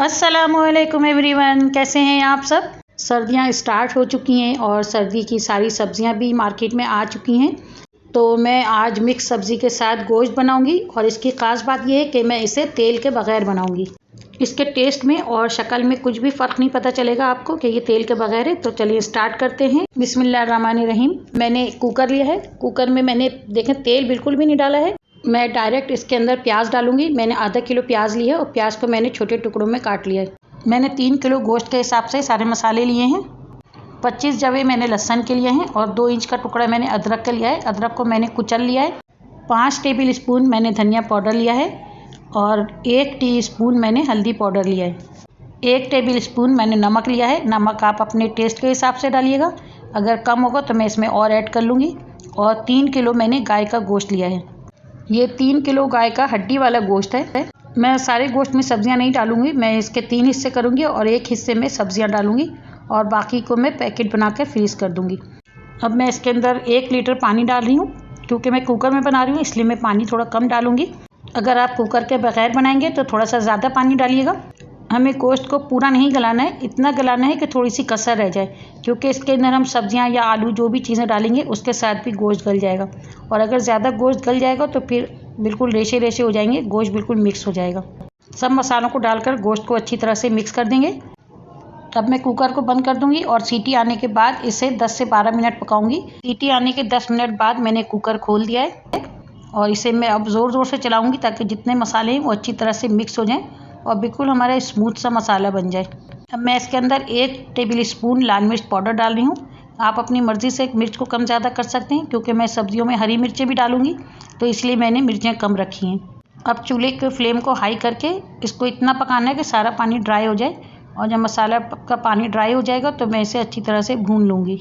अस्सलामुअलैकुम एवरीवन, कैसे हैं आप सब। सर्दियां स्टार्ट हो चुकी हैं और सर्दी की सारी सब्जियां भी मार्केट में आ चुकी हैं। तो मैं आज मिक्स सब्ज़ी के साथ गोश्त बनाऊंगी और इसकी ख़ास बात यह है कि मैं इसे तेल के बग़ैर बनाऊंगी। इसके टेस्ट में और शक्ल में कुछ भी फ़र्क नहीं पता चलेगा आपको कि ये तेल के बग़ैर है। तो चलिए स्टार्ट करते हैं। बिस्मिल्लाहिर्रहमानिर्रहीम। मैंने कुकर लिया है। कुकर में मैंने देखें तेल बिल्कुल भी नहीं डाला है। मैं डायरेक्ट इसके अंदर प्याज डालूंगी। मैंने आधा किलो प्याज लिया है और प्याज को मैंने छोटे टुकड़ों में काट लिया है। मैंने 3 किलो गोश्त के हिसाब से सारे मसाले लिए हैं। 25 जवे मैंने लहसुन के लिए हैं और 2 इंच का टुकड़ा मैंने अदरक का लिया है। अदरक को मैंने कुचल लिया है। 5 टेबल स्पून मैंने धनिया पाउडर लिया है और 1 टीस्पून मैंने हल्दी पाउडर लिया है। 1 टेबल स्पून मैंने नमक लिया है। नमक आप अपने टेस्ट के हिसाब से डालिएगा, अगर कम होगा तो मैं इसमें और ऐड कर लूँगी। और 3 किलो मैंने गाय का गोश्त लिया है। ये 3 किलो गाय का हड्डी वाला गोश्त है। मैं सारे गोश्त में सब्जियां नहीं डालूंगी, मैं इसके 3 हिस्से करूंगी और 1 हिस्से में सब्जियां डालूंगी और बाकी को मैं पैकेट बनाकर फ्रीज़ कर दूंगी। अब मैं इसके अंदर 1 लीटर पानी डाल रही हूँ। क्योंकि मैं कुकर में बना रही हूँ इसलिए मैं पानी थोड़ा कम डालूंगी। अगर आप कुकर के बगैर बनाएंगे तो थोड़ा सा ज़्यादा पानी डालिएगा। हमें गोश्त को पूरा नहीं गलाना है, इतना गलाना है कि थोड़ी सी कसर रह जाए, क्योंकि इसके अंदर हम सब्जियां या आलू जो भी चीज़ें डालेंगे उसके साथ भी गोश्त गल जाएगा। और अगर ज़्यादा गोश्त गल जाएगा तो फिर बिल्कुल रेशे रेशे हो जाएंगे, गोश्त बिल्कुल मिक्स हो जाएगा। सब मसालों को डालकर गोश्त को अच्छी तरह से मिक्स कर देंगे। तब मैं कुकर को बंद कर दूंगी और सीटी आने के बाद इसे 10 से 12 मिनट पकाऊंगी। सीटी आने के 10 मिनट बाद मैंने कुकर खोल दिया है और इसे मैं अब ज़ोर ज़ोर से चलाऊंगी ताकि जितने मसाले हैं वो अच्छी तरह से मिक्स हो जाएं और बिल्कुल हमारा स्मूथ सा मसाला बन जाए। अब मैं इसके अंदर 1 टेबल स्पून लाल मिर्च पाउडर डाल रही हूँ। आप अपनी मर्ज़ी से मिर्च को कम ज़्यादा कर सकते हैं, क्योंकि मैं सब्जियों में हरी मिर्चें भी डालूंगी तो इसलिए मैंने मिर्चें कम रखी हैं। अब चूल्हे के फ्लेम को हाई करके इसको इतना पकाना है कि सारा पानी ड्राई हो जाए। और जब मसाला का पानी ड्राई हो जाएगा तो मैं इसे अच्छी तरह से भून लूँगी।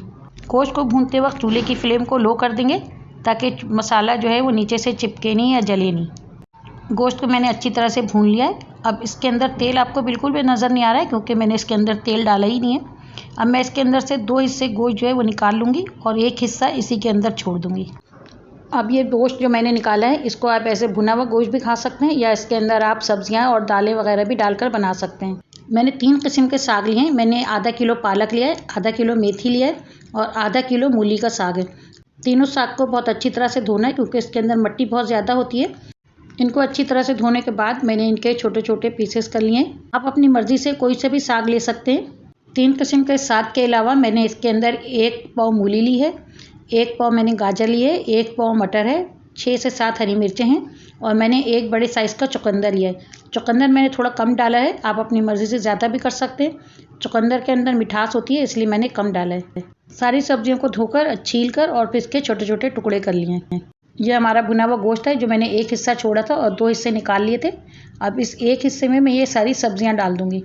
गोश्त को भूनते वक्त चूल्हे की फ्लेम को लो कर देंगे ताकि मसाला जो है वो नीचे से चिपके नहीं या जले नहीं। गोश्त को मैंने अच्छी तरह से भून लिया है। अब इसके अंदर तेल आपको बिल्कुल भी नज़र नहीं आ रहा है, क्योंकि मैंने इसके अंदर तेल डाला ही नहीं है। अब मैं इसके अंदर से 2 हिस्से गोश्त जो है वो निकाल लूँगी और 1 हिस्सा इसी के अंदर छोड़ दूँगी। अब ये गोश्त जो मैंने निकाला है इसको आप ऐसे भुना हुआ गोश्त भी खा सकते हैं या इसके अंदर आप सब्जियां और दालें वगैरह भी डालकर बना सकते हैं। मैंने 3 किस्म के साग लिए हैं। मैंने आधा किलो पालक लिया है, आधा किलो मेथी लिया है और आधा किलो मूली का साग है। तीनों साग को बहुत अच्छी तरह से धोना है, क्योंकि इसके अंदर मिट्टी बहुत ज़्यादा होती है। इनको अच्छी तरह से धोने के बाद मैंने इनके छोटे छोटे पीसेस कर लिए हैं। आप अपनी मर्ज़ी से कोई से भी साग ले सकते हैं। 3 किस्म के साग के अलावा मैंने इसके अंदर 1 पाव मूली ली है, 1 पाव मैंने गाजर ली है, 1 पाव मटर है, 6 से 7 हरी मिर्चें हैं और मैंने 1 बड़े साइज़ का चुकंदर लिया है। चुकंदर मैंने थोड़ा कम डाला है, आप अपनी मर्ज़ी से ज़्यादा भी कर सकते हैं। चुकंदर के अंदर मिठास होती है इसलिए मैंने कम डाला है। सारी सब्जियों को धोकर छील कर और फिर इसके छोटे छोटे टुकड़े कर लिए हैं। यह हमारा भुना हुआ गोश्त है जो मैंने 1 हिस्सा छोड़ा था और 2 हिस्से निकाल लिए थे। अब इस 1 हिस्से में मैं ये सारी सब्जियां डाल दूंगी।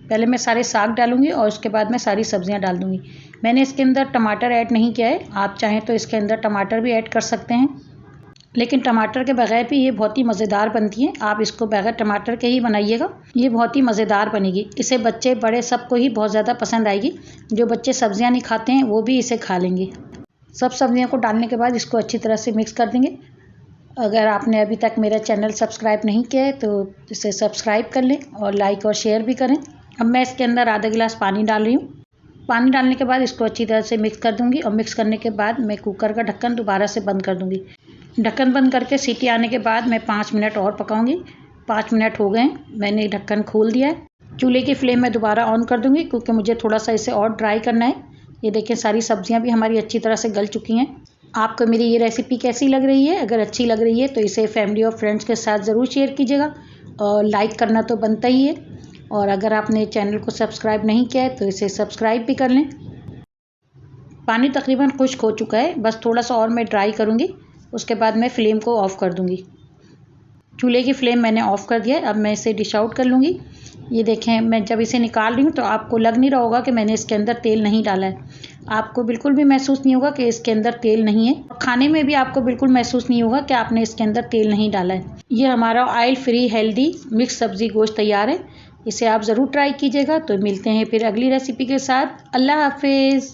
पहले मैं सारे साग डालूंगी और उसके बाद मैं सारी सब्जियां डाल दूंगी। मैंने इसके अंदर टमाटर ऐड नहीं किया है, आप चाहें तो इसके अंदर टमाटर भी ऐड कर सकते हैं, लेकिन टमाटर के बगैर भी ये बहुत ही मज़ेदार बनती है। आप इसको बगैर टमाटर के ही बनाइएगा, ये बहुत ही मज़ेदार बनेगी। इसे बच्चे बड़े सबको ही बहुत ज़्यादा पसंद आएगी। जो बच्चे सब्जियां नहीं खाते हैं वो भी इसे खा लेंगे। सब सब्जियों को डालने के बाद इसको अच्छी तरह से मिक्स कर देंगे। अगर आपने अभी तक मेरा चैनल सब्सक्राइब नहीं किया है तो इसे सब्सक्राइब कर लें और लाइक और शेयर भी करें। अब मैं इसके अंदर आधा गिलास पानी डाल रही हूँ। पानी डालने के बाद इसको अच्छी तरह से मिक्स कर दूँगी और मिक्स करने के बाद मैं कुकर का ढक्कन दोबारा से बंद कर दूँगी। ढक्कन बंद करके सीटी आने के बाद मैं 5 मिनट और पकाऊँगी। 5 मिनट हो गए, मैंने ढक्कन खोल दिया है। चूल्हे की फ्लेम मैं दोबारा ऑन कर दूँगी, क्योंकि मुझे थोड़ा सा इसे और ड्राई करना है। ये देखें सारी सब्जियां भी हमारी अच्छी तरह से गल चुकी हैं। आपको मेरी ये रेसिपी कैसी लग रही है? अगर अच्छी लग रही है तो इसे फैमिली और फ्रेंड्स के साथ ज़रूर शेयर कीजिएगा और लाइक करना तो बनता ही है। और अगर आपने चैनल को सब्सक्राइब नहीं किया है तो इसे सब्सक्राइब भी कर लें। पानी तकरीबन खुश्क हो चुका है, बस थोड़ा सा और मैं ड्राई करूँगी, उसके बाद मैं फ्लेम को ऑफ़ कर दूँगी। चूल्हे की फ्लेम मैंने ऑफ़ कर दिया है। अब मैं इसे डिश आउट कर लूँगी। ये देखें, मैं जब इसे निकाल रही हूँ तो आपको लग नहीं रहा होगा कि मैंने इसके अंदर तेल नहीं डाला है। आपको बिल्कुल भी महसूस नहीं होगा कि इसके अंदर तेल नहीं है। खाने में भी आपको बिल्कुल महसूस नहीं होगा कि आपने इसके अंदर तेल नहीं डाला है। ये हमारा ऑयल फ्री हेल्दी मिक्स सब्ज़ी गोश्त तैयार है। इसे आप ज़रूर ट्राई कीजिएगा। तो मिलते हैं फिर अगली रेसिपी के साथ। अल्लाह हाफिज़।